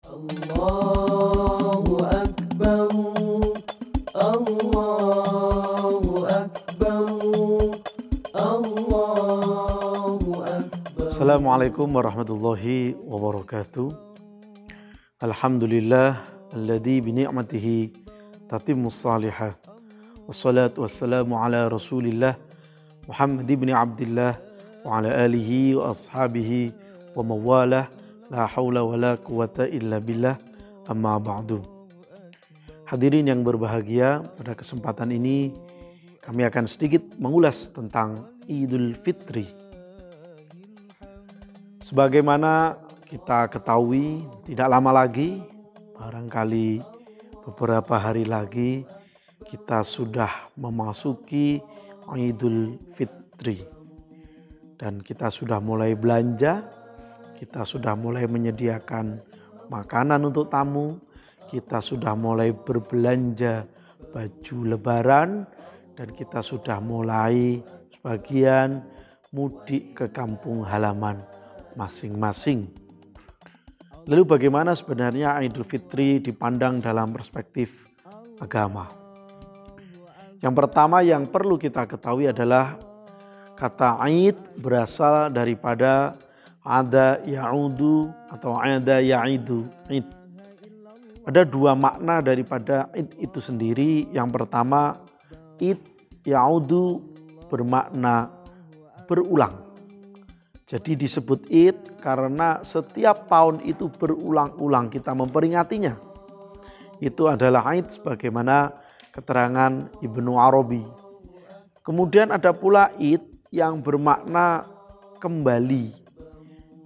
Allahu Akbar, Allahu Akbar, Allahu Akbar. Assalamualaikum warahmatullahi wabarakatuh. Alhamdulillah alladzi bi ni'matihi tatimmus salihah. Wassalatu wassalamu ala Rasulillah Muhammad ibn Abdullah wa ala alihi wa ashabihi wa mawalah. La haula wa la quwata illa billah, amma ba'du. Hadirin yang berbahagia, pada kesempatan ini kami akan sedikit mengulas tentang Idul Fitri. Sebagaimana kita ketahui, tidak lama lagi, barangkali beberapa hari lagi, kita sudah memasuki Idul Fitri. Dan kita sudah mulai belanja, kita sudah mulai menyediakan makanan untuk tamu, kita sudah mulai berbelanja baju lebaran, dan kita sudah mulai sebagian mudik ke kampung halaman masing-masing. Lalu bagaimana sebenarnya Idul Fitri dipandang dalam perspektif agama? Yang pertama yang perlu kita ketahui adalah kata Id berasal daripada ada ya'udu atau ada ya'idu. Id. Ada dua makna daripada id itu sendiri. Yang pertama, id ya'udu bermakna berulang. Jadi disebut id karena setiap tahun itu berulang-ulang kita memperingatinya. Itu adalah id sebagaimana keterangan Ibnu Arabi. Kemudian ada pula id yang bermakna kembali.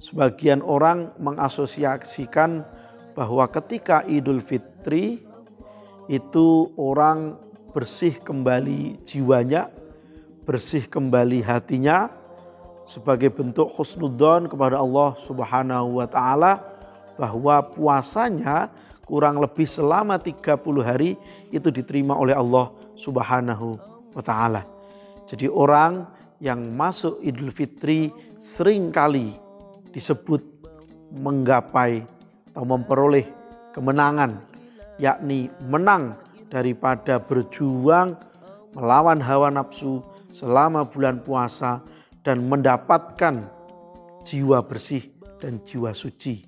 Sebagian orang mengasosiasikan bahwa ketika Idul Fitri itu orang bersih kembali jiwanya, bersih kembali hatinya sebagai bentuk husnudzon kepada Allah Subhanahu wa taala, bahwa puasanya kurang lebih selama 30 hari itu diterima oleh Allah Subhanahu wa taala. Jadi orang yang masuk Idul Fitri seringkali disebut menggapai atau memperoleh kemenangan, yakni menang daripada berjuang melawan hawa nafsu selama bulan puasa dan mendapatkan jiwa bersih dan jiwa suci.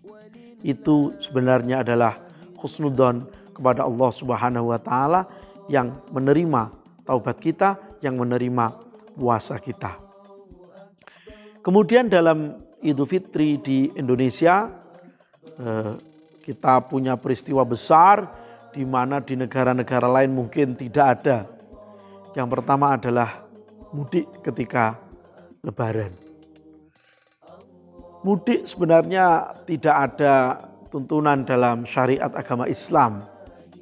Itu sebenarnya adalah husnudzon kepada Allah Subhanahu wa taala yang menerima taubat kita, yang menerima puasa kita. Kemudian dalam Idul Fitri di Indonesia, kita punya peristiwa besar di mana di negara-negara lain mungkin tidak ada. Yang pertama adalah mudik ketika Lebaran. Mudik sebenarnya tidak ada tuntunan dalam syariat agama Islam.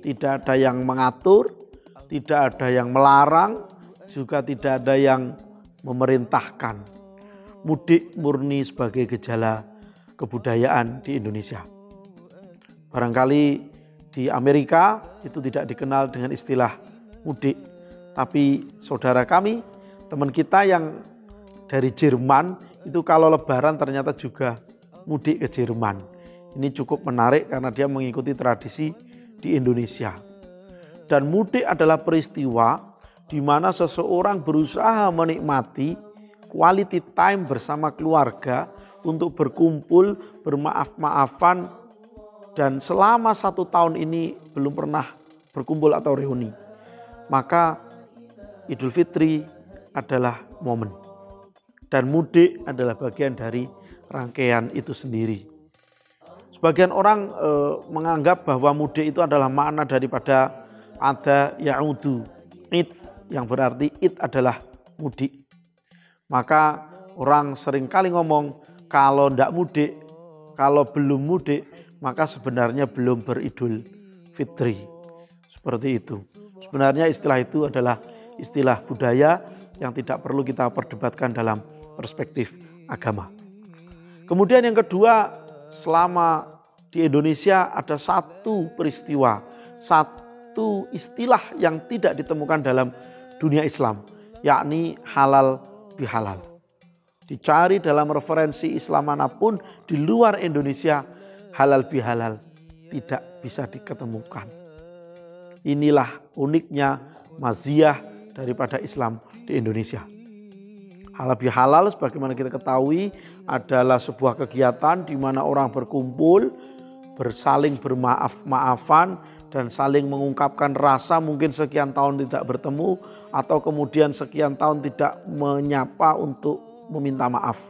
Tidak ada yang mengatur, tidak ada yang melarang, juga tidak ada yang memerintahkan. Mudik murni sebagai gejala kebudayaan di Indonesia. Barangkali di Amerika itu tidak dikenal dengan istilah mudik. Tapi saudara kami, teman kita yang dari Jerman itu kalau Lebaran ternyata juga mudik ke Jerman. Ini cukup menarik karena dia mengikuti tradisi di Indonesia. Dan mudik adalah peristiwa di mana seseorang berusaha menikmati quality time bersama keluarga untuk berkumpul, bermaaf-maafan, dan selama 1 tahun ini belum pernah berkumpul atau reuni. Maka Idul Fitri adalah momen. Dan mudik adalah bagian dari rangkaian itu sendiri. Sebagian orang menganggap bahwa mudik itu adalah makna daripada ada ya'udu, id, yang berarti id adalah mudik. Maka orang seringkali ngomong kalau tidak mudik, kalau belum mudik, maka sebenarnya belum beridul fitri. Seperti itu. Sebenarnya istilah itu adalah istilah budaya yang tidak perlu kita perdebatkan dalam perspektif agama. Kemudian yang kedua, selama di Indonesia ada satu peristiwa, satu istilah yang tidak ditemukan dalam dunia Islam, yakni halal bihalal. Dicari dalam referensi Islam manapun di luar Indonesia, halal bihalal tidak bisa diketemukan. Inilah uniknya maziyah daripada Islam di Indonesia. Halal bihalal sebagaimana kita ketahui adalah sebuah kegiatan di mana orang berkumpul, bersaling bermaaf-maafan dan saling mengungkapkan rasa mungkin sekian tahun tidak bertemu atau kemudian sekian tahun tidak menyapa untuk meminta maaf.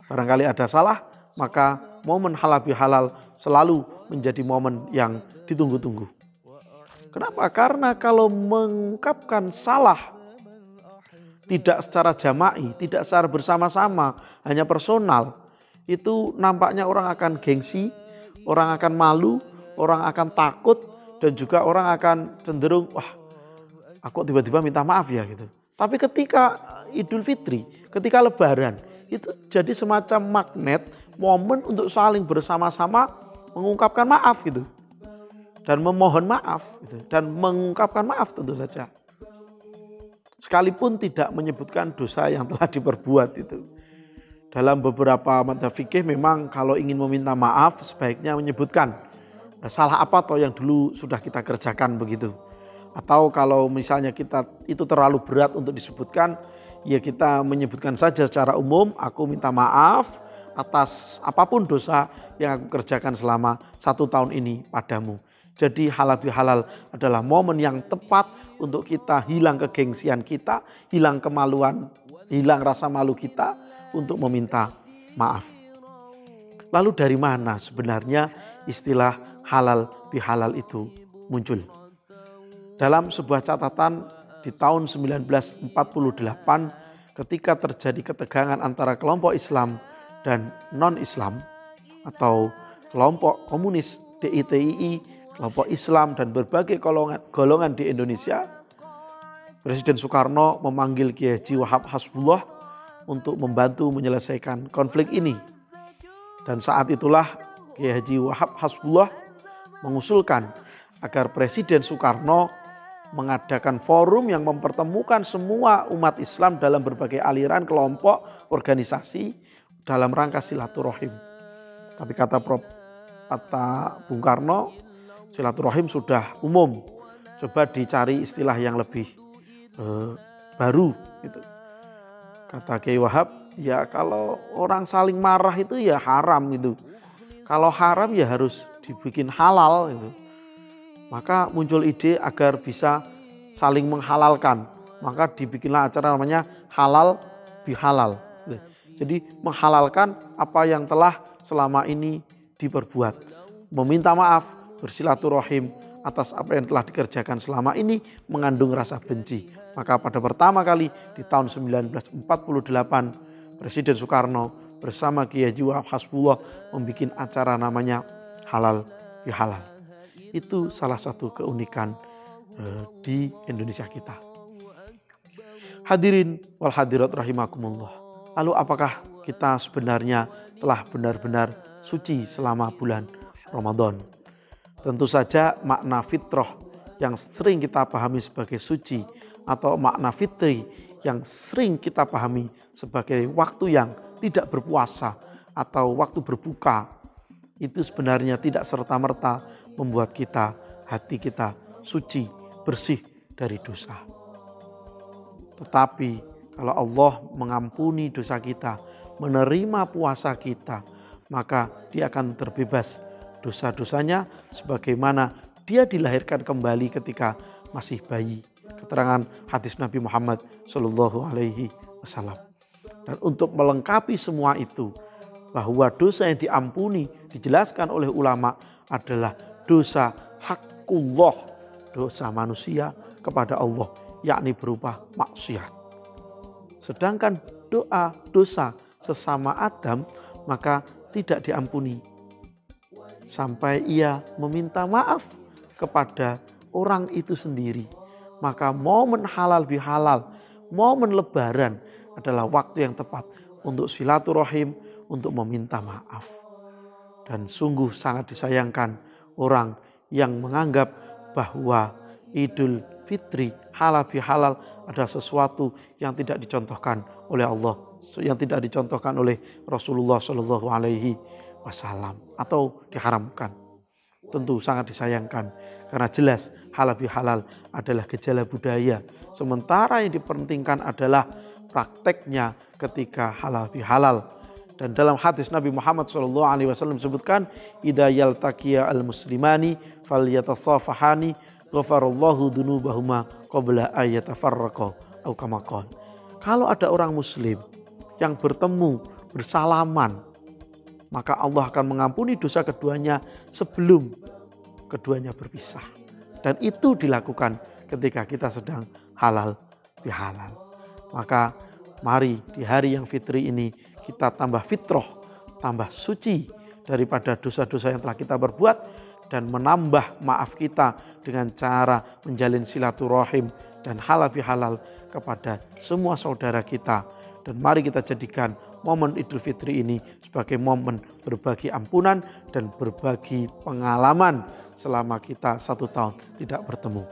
Barangkali ada salah, maka momen halal bihalal selalu menjadi momen yang ditunggu-tunggu. Kenapa? Karena kalau mengungkapkan salah tidak secara jama'i, tidak secara bersama-sama, hanya personal, itu nampaknya orang akan gengsi, orang akan malu, orang akan takut, dan juga orang akan cenderung, wah, aku tiba-tiba minta maaf ya gitu. Tapi ketika Idul Fitri, ketika Lebaran, itu jadi semacam magnet, momen untuk saling bersama-sama mengungkapkan maaf gitu. Dan memohon maaf gitu. Dan mengungkapkan maaf tentu saja. Sekalipun tidak menyebutkan dosa yang telah diperbuat itu. Dalam beberapa madzhab fikih memang kalau ingin meminta maaf sebaiknya menyebutkan salah apa toh yang dulu sudah kita kerjakan begitu. Atau kalau misalnya kita itu terlalu berat untuk disebutkan, ya kita menyebutkan saja secara umum, aku minta maaf atas apapun dosa yang aku kerjakan selama 1 tahun ini padamu. Jadi halal bihalal adalah momen yang tepat untuk kita hilang kegengsian kita, hilang kemaluan, hilang rasa malu kita untuk meminta maaf. Lalu dari mana sebenarnya istilah halal bihalal itu muncul? Dalam sebuah catatan di tahun 1948 ketika terjadi ketegangan antara kelompok Islam dan non-Islam atau kelompok komunis DITII, kelompok Islam dan berbagai golongan di Indonesia, Presiden Soekarno memanggil Kiai Haji Wahab Hasbullah untuk membantu menyelesaikan konflik ini. Dan saat itulah Kiai Haji Wahab Hasbullah mengusulkan agar Presiden Soekarno mengadakan forum yang mempertemukan semua umat Islam dalam berbagai aliran, kelompok, organisasi dalam rangka silaturahim. Tapi kata Bung Karno, silaturahim sudah umum. Coba dicari istilah yang lebih baru gitu. Kata Kiai Wahab, ya kalau orang saling marah itu ya haram gitu. Kalau haram ya harus dibikin halal gitu. Maka muncul ide agar bisa saling menghalalkan. Maka dibikinlah acara namanya halal bihalal. Jadi menghalalkan apa yang telah selama ini diperbuat. Meminta maaf, bersilaturahim atas apa yang telah dikerjakan selama ini mengandung rasa benci. Maka pada pertama kali di tahun 1948 Presiden Soekarno bersama Kiai Haji Wahab Hasbullah membuat acara namanya halal bihalal. Itu salah satu keunikan di Indonesia kita. Hadirin wal hadirat rahimakumullah. Lalu apakah kita sebenarnya telah benar-benar suci selama bulan Ramadan? Tentu saja makna fitrah yang sering kita pahami sebagai suci atau makna fitri yang sering kita pahami sebagai waktu yang tidak berpuasa atau waktu berbuka, itu sebenarnya tidak serta-merta membuat hati kita suci, bersih dari dosa. Tetapi kalau Allah mengampuni dosa kita, menerima puasa kita, maka Dia akan terbebas dosa-dosanya sebagaimana Dia dilahirkan kembali ketika masih bayi. Keterangan hadis Nabi Muhammad SAW. Dan untuk melengkapi semua itu, bahwa dosa yang diampuni dijelaskan oleh ulama adalah dosa hakullah, dosa manusia kepada Allah, yakni berupa maksiat. Sedangkan dosa sesama Adam maka tidak diampuni sampai ia meminta maaf kepada orang itu sendiri. Maka momen halal bihalal, momen lebaran adalah waktu yang tepat untuk silaturahim, untuk meminta maaf. Dan sungguh sangat disayangkan orang yang menganggap bahwa Idul Fitri halal bihalal adalah sesuatu yang tidak dicontohkan oleh Allah, yang tidak dicontohkan oleh Rasulullah SAW atau diharamkan. tentu sangat disayangkan. Karena jelas halal bihalal adalah gejala budaya. Sementara yang dipentingkan adalah prakteknya ketika halal bihalal. Dan dalam hadis Nabi Muhammad SAW disebutkan, idza yaltaqiya al-muslimani falyatasafahani ghafarallahu dzunubahuma qabla ayatafarraqa au kama qala. Kalau ada orang muslim yang bertemu bersalaman, maka Allah akan mengampuni dosa keduanya sebelum keduanya berpisah. Dan itu dilakukan ketika kita sedang halal bihalal. Maka mari di hari yang fitri ini kita tambah fitrah, tambah suci daripada dosa-dosa yang telah kita perbuat, dan menambah maaf kita dengan cara menjalin silaturahim dan halal bihalal kepada semua saudara kita. Dan mari kita jadikan momen Idul Fitri ini sebagai momen berbagi ampunan dan berbagi pengalaman selama kita 1 tahun tidak bertemu.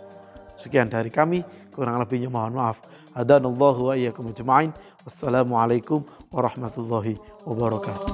Sekian dari kami, kurang lebihnya mohon maaf. Hadanallahu wa iyyakum ajma'in. Wassalamualaikum warahmatullahi wabarakatuh.